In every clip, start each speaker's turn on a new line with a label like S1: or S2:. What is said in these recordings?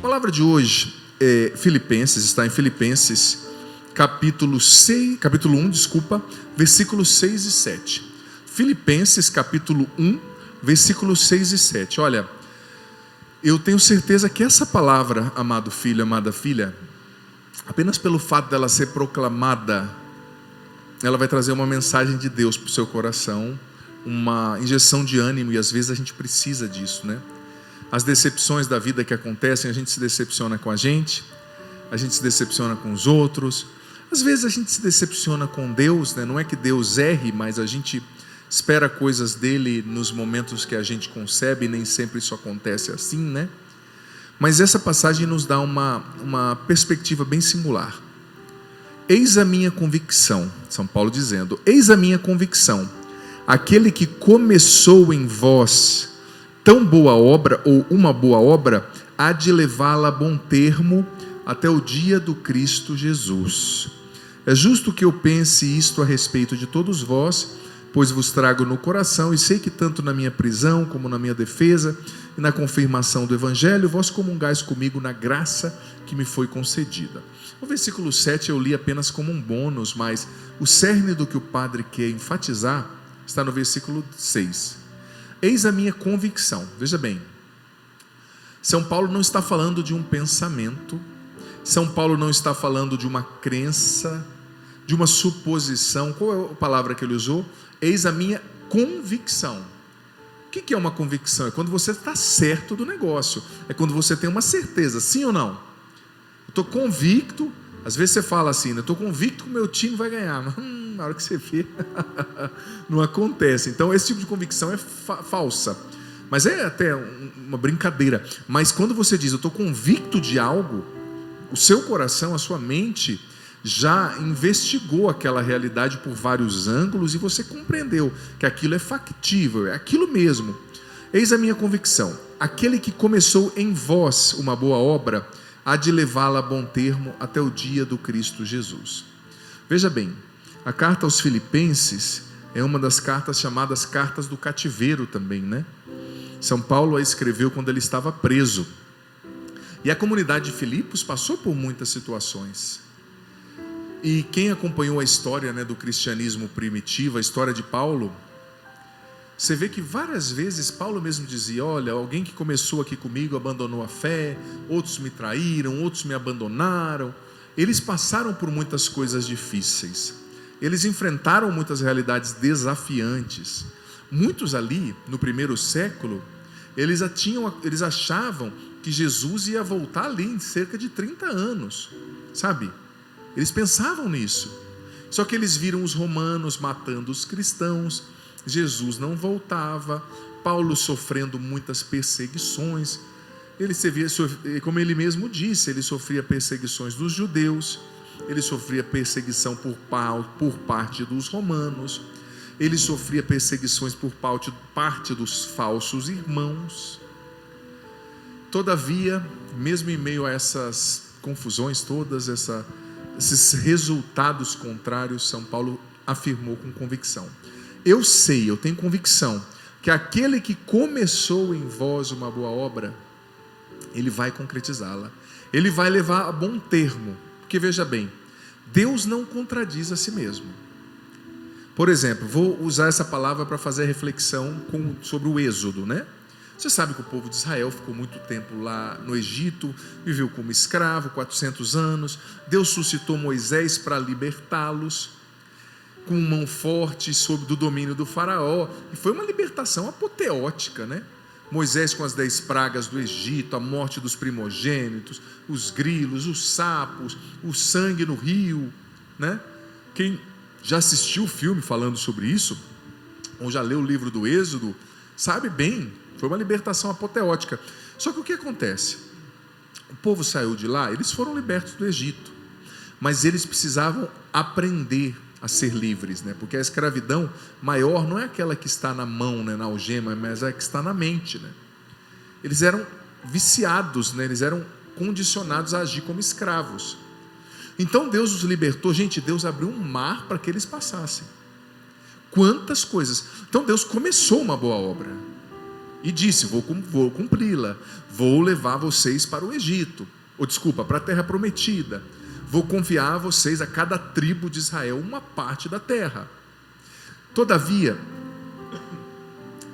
S1: palavra de hoje é Filipenses, está em Filipenses, capítulo 1, versículos 6 e 7. Filipenses, capítulo 1, versículos 6 e 7. Olha, eu tenho certeza que essa palavra, amado filho, amada filha, apenas pelo fato dela ser proclamada, ela vai trazer uma mensagem de Deus para o seu coração, uma injeção de ânimo, e às vezes a gente precisa disso, né? As decepções da vida que acontecem, a gente se decepciona com a gente se decepciona com os outros, às vezes a gente se decepciona com Deus, né? Não é que Deus erre, mas a gente espera coisas dele nos momentos que a gente concebe, e nem sempre isso acontece assim, né? Mas essa passagem nos dá uma perspectiva bem singular. Eis a minha convicção, São Paulo dizendo, eis a minha convicção, aquele que começou em vós tão boa obra, ou uma boa obra, há de levá-la a bom termo até o dia do Cristo Jesus. É justo que eu pense isto a respeito de todos vós, pois vos trago no coração, e sei que tanto na minha prisão, como na minha defesa, e na confirmação do Evangelho, vós comungais comigo na graça que me foi concedida. O versículo 7 eu li apenas como um bônus, mas o cerne do que o padre quer enfatizar está no versículo 6. Eis a minha convicção. Veja bem, São Paulo não está falando de um pensamento, São Paulo não está falando de uma crença, de uma suposição. Qual é a palavra que ele usou? Eis a minha convicção. O que é uma convicção? É quando você está certo do negócio, é quando você tem uma certeza, sim ou não? Eu estou convicto. Às vezes você fala assim, eu estou convicto que o meu time vai ganhar, mas na hora que você vê, não acontece. Então esse tipo de convicção é falsa, mas é até uma brincadeira. Mas quando você diz, eu estou convicto de algo, o seu coração, a sua mente já investigou aquela realidade por vários ângulos, e você compreendeu que aquilo é factível, é aquilo mesmo. Eis a minha convicção, aquele que começou em vós uma boa obra, há de levá-la a bom termo até o dia do Cristo Jesus. Veja bem, a carta aos Filipenses é uma das cartas chamadas cartas do cativeiro também, né? São Paulo a escreveu quando ele estava preso, e a comunidade de Filipos passou por muitas situações. E quem acompanhou a história, né, do cristianismo primitivo, a história de Paulo, você vê que várias vezes Paulo mesmo dizia, olha, alguém que começou aqui comigo abandonou a fé, outros me traíram, outros me abandonaram. Eles passaram por muitas coisas difíceis, eles enfrentaram muitas realidades desafiantes. Muitos ali, no primeiro século, eles achavam que Jesus ia voltar ali em cerca de 30 anos, sabe? Eles pensavam nisso, só que eles viram os romanos matando os cristãos, Jesus não voltava, Paulo sofrendo muitas perseguições. Como ele mesmo disse, ele sofria perseguições dos judeus, ele sofria perseguição por parte dos romanos, ele sofria perseguições por parte dos falsos irmãos. Todavia, mesmo em meio a essas confusões todas, esses resultados contrários, São Paulo afirmou com convicção, eu tenho convicção que aquele que começou em vós uma boa obra, ele vai concretizá-la, ele vai levar a bom termo. Porque veja bem, Deus não contradiz a si mesmo. Por exemplo, vou usar essa palavra para fazer reflexão sobre o Êxodo, né? Você sabe que o povo de Israel ficou muito tempo lá no Egito, viveu como escravo, 400 anos. Deus suscitou Moisés para libertá-los, com mão forte do domínio do faraó, e foi uma libertação apoteótica, né? Moisés com as 10 pragas do Egito, a morte dos primogênitos, os grilos, os sapos, o sangue no rio, né? Quem já assistiu o filme falando sobre isso, ou já leu o livro do Êxodo, sabe bem, foi uma libertação apoteótica. Só que o que acontece? O povo saiu de lá, eles foram libertos do Egito, mas eles precisavam aprender a ser livres, né? Porque a escravidão maior não é aquela que está na mão, né, na algema, mas é a que está na mente, né? Eles eram viciados, né? Eles eram condicionados a agir como escravos. Então Deus os libertou. Gente, Deus abriu um mar para que eles passassem. Quantas coisas! Então Deus começou uma boa obra. e disse: vou cumpri-la, vou levar vocês para o Egito, para a terra prometida, vou confiar a vocês, a cada tribo de Israel, uma parte da terra. Todavia,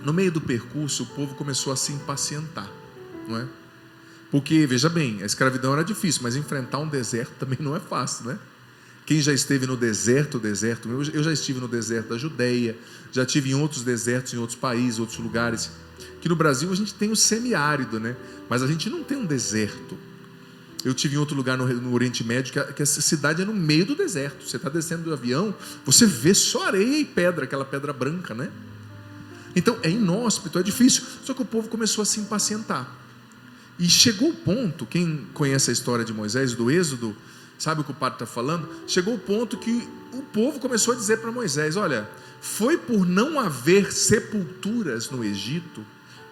S1: no meio do percurso, o povo começou a se impacientar, não é? Porque, veja bem, a escravidão era difícil, mas enfrentar um deserto também não é fácil, né? Quem já esteve no deserto, eu já estive no deserto da Judeia, já estive em outros desertos, em outros países, outros lugares. Aqui no Brasil a gente tem o semiárido, né? Mas a gente não tem um deserto. Eu estive em outro lugar no Oriente Médio, que essa cidade é no meio do deserto. Você está descendo do avião, você vê só areia e pedra, aquela pedra branca, né? Então é inóspito, é difícil. Só que o povo começou a se impacientar. E chegou o ponto, quem conhece a história de Moisés, do Êxodo, sabe o que o padre está falando? Chegou o ponto que o povo começou a dizer para Moisés: olha, foi por não haver sepulturas no Egito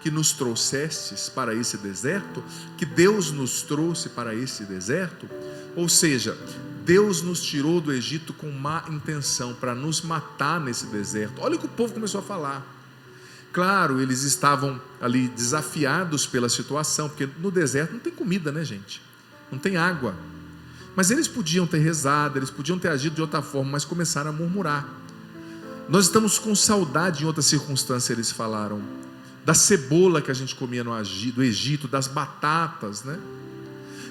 S1: que nos trouxestes para esse deserto, que Deus nos trouxe para esse deserto? Ou seja, Deus nos tirou do Egito com má intenção, para nos matar nesse deserto. Olha o que o povo começou a falar. Claro, eles estavam ali desafiados pela situação, porque no deserto não tem comida, né, gente? Não tem água. Mas eles podiam ter rezado, eles podiam ter agido de outra forma, mas começaram a murmurar. Nós estamos com saudade, em outra circunstância eles falaram, da cebola que a gente comia do Egito, das batatas, né?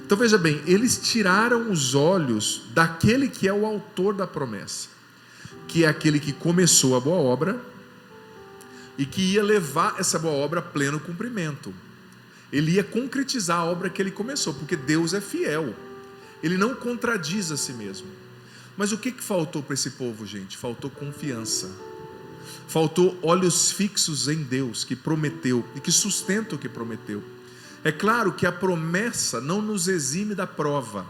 S1: Então veja bem, eles tiraram os olhos daquele que é o autor da promessa, que é aquele que começou a boa obra e que ia levar essa boa obra a pleno cumprimento. Ele ia concretizar a obra que ele começou, porque Deus é fiel. Ele não contradiz a si mesmo. Mas o que faltou para esse povo, gente? Faltou confiança. Faltou olhos fixos em Deus, que prometeu e que sustenta o que prometeu. É claro que a promessa não nos exime da prova.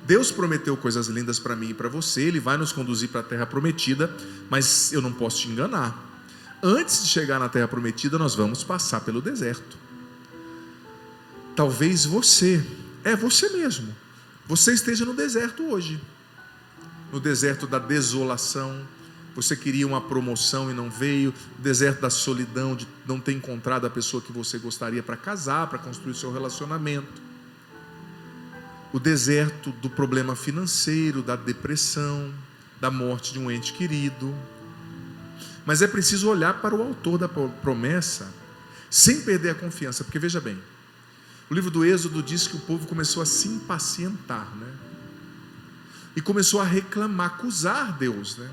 S1: Deus prometeu coisas lindas para mim e para você. Ele vai nos conduzir para a terra prometida, mas eu não posso te enganar. Antes de chegar na terra prometida, nós vamos passar pelo deserto. Talvez você mesmo, você esteja no deserto hoje, no deserto da desolação. Você queria uma promoção e não veio, no deserto da solidão, de não ter encontrado a pessoa que você gostaria para casar, para construir o seu relacionamento, o deserto do problema financeiro, da depressão, da morte de um ente querido. Mas é preciso olhar para o autor da promessa sem perder a confiança, porque veja bem, o livro do Êxodo diz que o povo começou a se impacientar, né? E começou a reclamar, acusar Deus, né?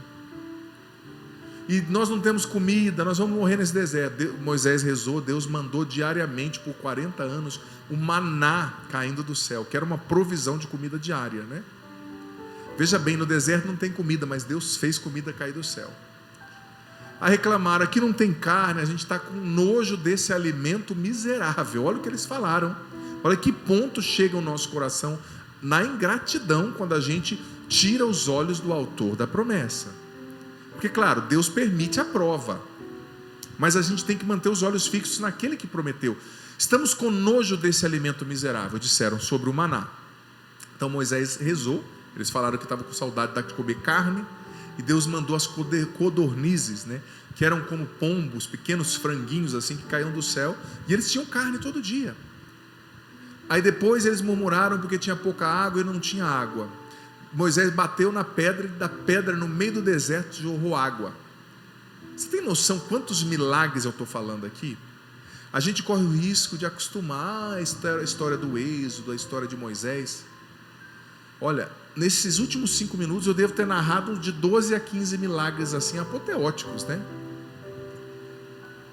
S1: E nós não temos comida, nós vamos morrer nesse deserto. Moisés rezou, Deus mandou diariamente por 40 anos o maná caindo do céu, que era uma provisão de comida diária, né? Veja bem, no deserto não tem comida, mas Deus fez comida cair do céu. A reclamar, aqui não tem carne, a gente está com nojo desse alimento miserável. Olha o que eles falaram. Olha que ponto chega o nosso coração na ingratidão quando a gente tira os olhos do autor da promessa. Porque claro, Deus permite a prova, mas a gente tem que manter os olhos fixos naquele que prometeu. Estamos com nojo desse alimento miserável, disseram sobre o maná. Então Moisés rezou, eles falaram que estavam com saudade de comer carne, e Deus mandou as codornizes, né, que eram como pombos, pequenos franguinhos assim que caíam do céu, e eles tinham carne todo dia. Aí depois eles murmuraram porque tinha pouca água e não tinha água. Moisés bateu na pedra, e da pedra no meio do deserto jorrou água. Você tem noção quantos milagres eu estou falando aqui? A gente corre o risco de acostumar a história do Êxodo, a história de Moisés. Olha, nesses últimos 5 minutos eu devo ter narrado de 12 a 15 milagres assim apoteóticos, né?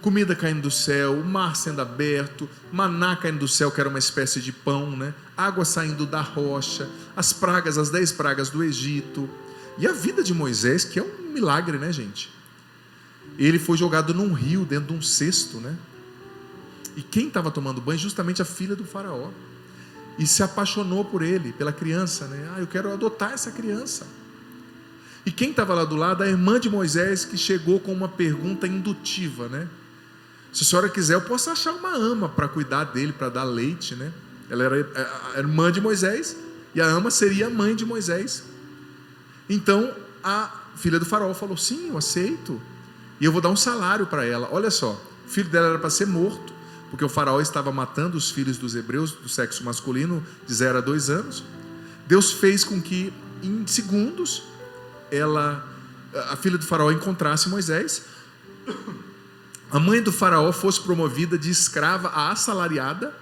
S1: Comida caindo do céu, o mar sendo aberto, maná caindo do céu, que era uma espécie de pão, né? Água saindo da rocha, as 10 pragas do Egito, e a vida de Moisés, que é um milagre, né, gente? Ele foi jogado num rio, dentro de um cesto, né? E quem estava tomando banho? Justamente a filha do faraó, e se apaixonou por ele, pela criança, né? Eu quero adotar essa criança. E quem estava lá do lado? A irmã de Moisés, que chegou com uma pergunta indutiva, né? Se a senhora quiser, eu posso achar uma ama para cuidar dele, para dar leite, né? Ela era a irmã de Moisés, e a ama seria a mãe de Moisés. Então a filha do faraó falou: sim, eu aceito, e eu vou dar um salário para ela. Olha só, o filho dela era para ser morto, porque o faraó estava matando os filhos dos hebreus do sexo masculino de 0 a 2 anos. Deus fez com que em segundos a filha do faraó encontrasse Moisés, a mãe do faraó fosse promovida de escrava a assalariada,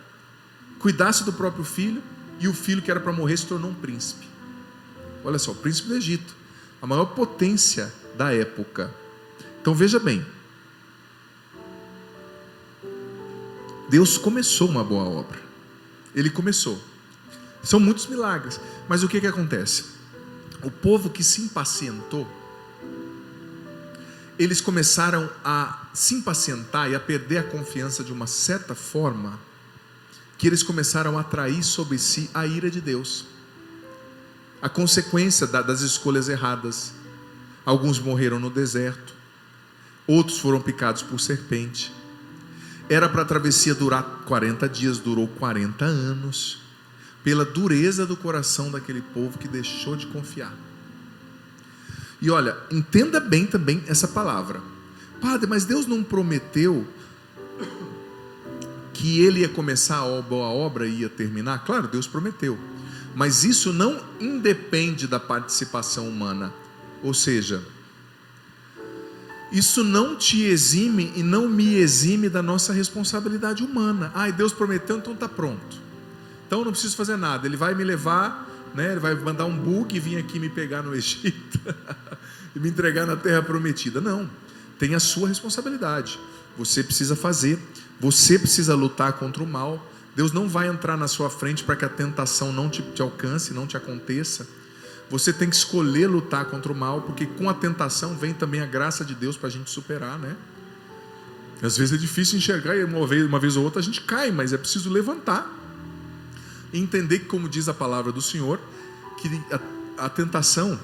S1: cuidasse do próprio filho, e o filho que era para morrer se tornou um príncipe. Olha só, o príncipe do Egito, a maior potência da época. Então veja bem, Deus começou uma boa obra. Ele começou. São muitos milagres. Mas o que acontece? O povo que se impacientou, eles começaram a se impacientar e a perder a confiança de uma certa forma, que eles começaram a atrair sobre si a ira de Deus. A consequência das escolhas erradas. Alguns morreram no deserto, outros foram picados por serpente. Era para a travessia durar 40 dias, durou 40 anos, pela dureza do coração daquele povo que deixou de confiar. E olha, entenda bem também essa palavra. Padre, mas Deus não prometeu que Ele ia começar a boa obra e ia terminar? Claro, Deus prometeu, mas isso não independe da participação humana. Ou seja, isso não te exime e não me exime da nossa responsabilidade humana. Deus prometeu, então está pronto, então eu não preciso fazer nada, Ele vai me levar, né? Ele vai mandar um bug e vir aqui me pegar no Egito e me entregar na terra prometida. Não, tem a sua responsabilidade. Você precisa fazer, você precisa lutar contra o mal. Deus não vai entrar na sua frente para que a tentação não te alcance, não te aconteça. Você tem que escolher lutar contra o mal, porque com a tentação vem também a graça de Deus para a gente superar, né? Às vezes é difícil enxergar, e uma vez ou outra a gente cai, mas é preciso levantar e entender que, como diz a palavra do Senhor, que a tentação,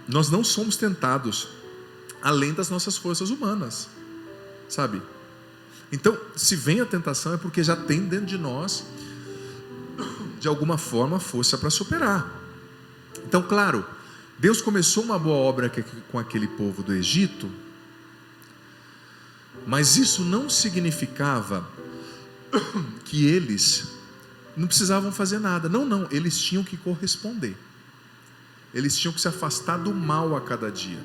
S1: nós não somos tentados além das nossas forças humanas, sabe? Então, se vem a tentação é porque já tem dentro de nós, de alguma forma, força para superar. Então, claro, Deus começou uma boa obra com aquele povo do Egito, mas isso não significava que eles não precisavam fazer nada. Não, eles tinham que corresponder. Eles tinham que se afastar do mal a cada dia.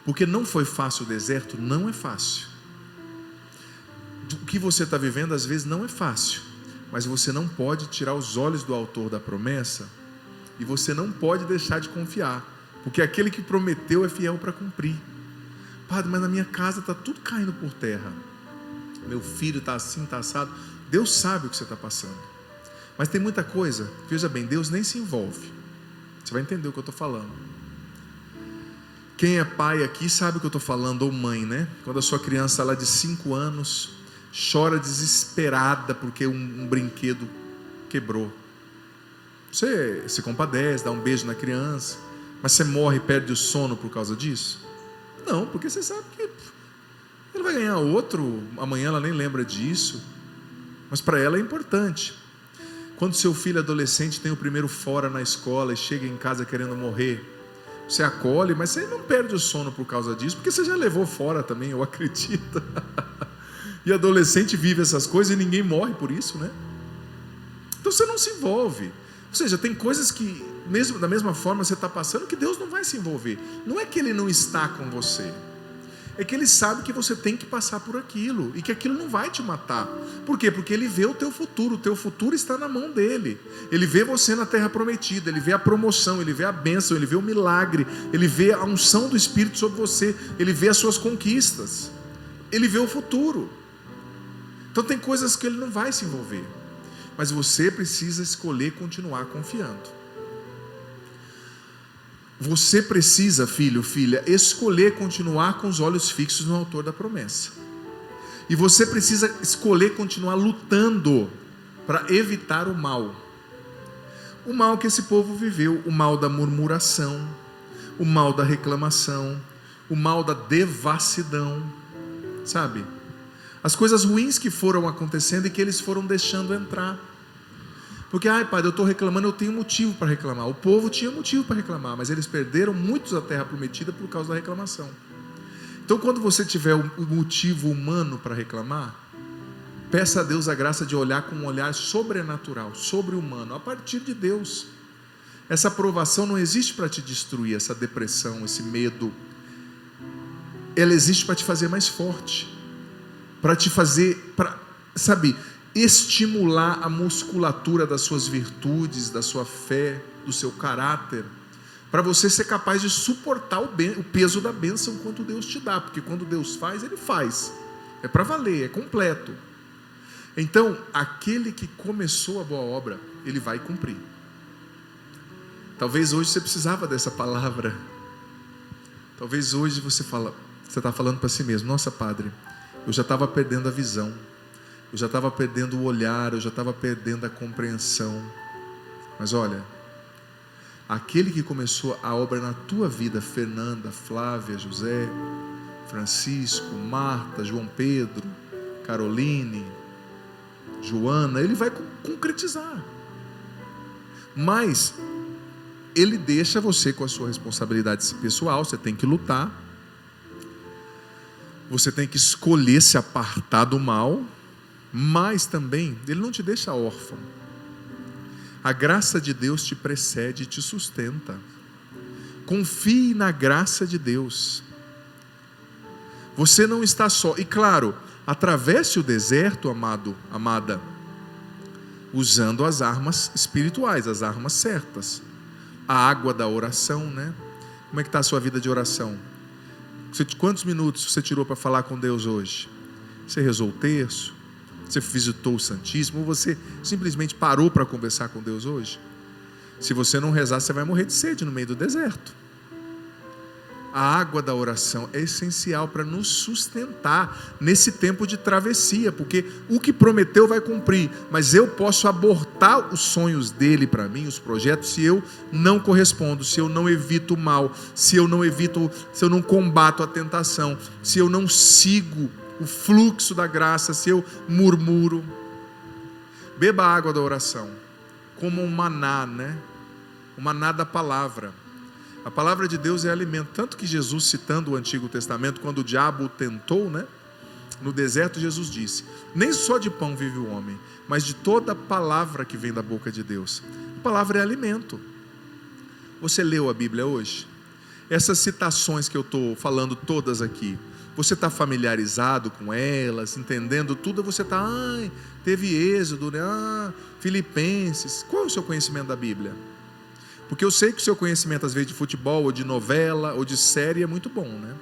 S1: Porque não foi fácil o deserto, não é fácil. O que você está vivendo às vezes não é fácil, mas você não pode tirar os olhos do autor da promessa, e você não pode deixar de confiar, porque aquele que prometeu é fiel para cumprir. Padre, mas na minha casa está tudo caindo por terra, meu filho está assim, está assado. Deus sabe o que você está passando, mas tem muita coisa, veja bem, Deus nem se envolve. Você vai entender o que eu estou falando. Quem é pai aqui sabe o que eu estou falando, ou mãe, né? Quando a sua criança lá de 5 anos chora desesperada porque um brinquedo quebrou, você se compadece, dá um beijo na criança, mas você morre e perde o sono por causa disso? Não, porque você sabe que ele vai ganhar outro, amanhã ela nem lembra disso, mas para ela é importante. Quando seu filho adolescente tem o primeiro fora na escola e chega em casa querendo morrer, você acolhe, mas você não perde o sono por causa disso, porque você já levou fora também, eu acredito. E adolescente vive essas coisas e ninguém morre por isso, né? Então você não se envolve. Ou seja, tem coisas que, mesmo da mesma forma você está passando, que Deus não vai se envolver. Não é que Ele não está com você, é que Ele sabe que você tem que passar por aquilo, e que aquilo não vai te matar. Por quê? Porque Ele vê o teu futuro está na mão dEle. Ele vê você na terra prometida, Ele vê a promoção, Ele vê a bênção, Ele vê o milagre, Ele vê a unção do Espírito sobre você, Ele vê as suas conquistas, Ele vê o futuro. Então tem coisas que Ele não vai se envolver, mas você precisa escolher continuar confiando. Você precisa, filho, filha, escolher continuar com os olhos fixos no autor da promessa. E você precisa escolher continuar lutando para evitar o mal. O mal que esse povo viveu, o mal da murmuração, o mal da reclamação, o mal da devassidão, sabe? As coisas ruins que foram acontecendo e que eles foram deixando entrar. Porque, pai, eu estou reclamando, eu tenho motivo para reclamar. O povo tinha motivo para reclamar, mas eles perderam muitos da terra prometida por causa da reclamação. Então, quando você tiver o motivo humano para reclamar, Peça a Deus a graça de olhar com um olhar sobrenatural, sobre-humano, a partir de Deus. Essa aprovação não existe para te destruir, essa depressão, esse medo. Ela existe para te fazer mais forte, para te fazer, estimular a musculatura das suas virtudes, da sua fé, do seu caráter, para você ser capaz de suportar o peso da bênção quando Deus te dá, porque quando Deus faz, Ele faz, é para valer, é completo. Então, aquele que começou a boa obra, Ele vai cumprir. Talvez hoje você precisava dessa palavra. Talvez hoje você está falando para si mesmo: nossa, Padre, eu já estava perdendo a visão, eu já estava perdendo o olhar, eu já estava perdendo a compreensão. Mas olha, aquele que começou a obra na tua vida, Fernanda, Flávia, José, Francisco, Marta, João Pedro, Caroline, Joana, Ele vai concretizar. Mas Ele deixa você com a sua responsabilidade pessoal. Você tem que lutar, você tem que escolher se apartar do mal, mas também Ele não te deixa órfão. A graça de Deus te precede e te sustenta. Confie na graça de Deus. Você não está só. E claro, atravesse o deserto, amado, amada, usando as armas espirituais, as armas certas. A água da oração, né? Como é que está a sua vida de oração? Quantos minutos você tirou para falar com Deus hoje? Você rezou o terço? Você visitou o Santíssimo? Ou você simplesmente parou para conversar com Deus hoje? Se você não rezar, você vai morrer de sede no meio do deserto. A água da oração é essencial para nos sustentar nesse tempo de travessia, porque o que prometeu vai cumprir, mas eu posso abortar os sonhos dele para mim, os projetos, se eu não correspondo, se eu não evito o mal, se eu não combato a tentação, se eu não sigo o fluxo da graça, se eu murmuro. Beba a água da oração, como um maná, né? O maná da palavra. A palavra de Deus é alimento. Tanto que Jesus, citando o Antigo Testamento, quando o diabo o tentou, né? No deserto, Jesus disse: nem só de pão vive o homem, mas de toda palavra que vem da boca de Deus. A palavra é alimento. Você leu a Bíblia hoje? Essas citações que eu estou falando todas aqui, você está familiarizado com elas, entendendo tudo? Você está, teve Êxodo, né? Filipenses. Qual é o seu conhecimento da Bíblia? Porque eu sei que o seu conhecimento, às vezes, de futebol, ou de novela, ou de série, é muito bom, né?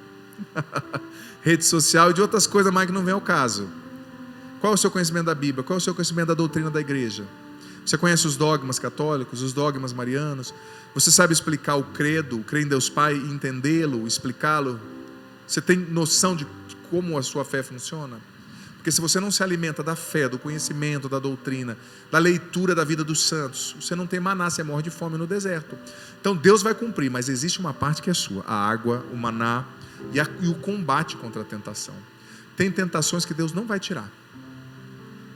S1: Rede social e de outras coisas mais que não vem ao caso. Qual é o seu conhecimento da Bíblia? Qual é o seu conhecimento da doutrina da igreja? Você conhece os dogmas católicos, os dogmas marianos? Você sabe explicar o credo, crer em Deus Pai, entendê-lo, explicá-lo? Você tem noção de como a sua fé funciona? Porque se você não se alimenta da fé, do conhecimento, da doutrina, da leitura da vida dos santos, você não tem maná, você morre de fome no deserto. Então Deus vai cumprir, mas existe uma parte que é sua: a água, o maná e o combate contra a tentação. Tem tentações que Deus não vai tirar.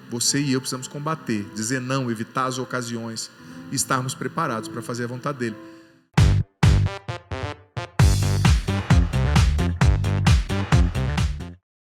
S1: Você e eu precisamos combater, dizer não, evitar as ocasiões e estarmos preparados para fazer a vontade dEle.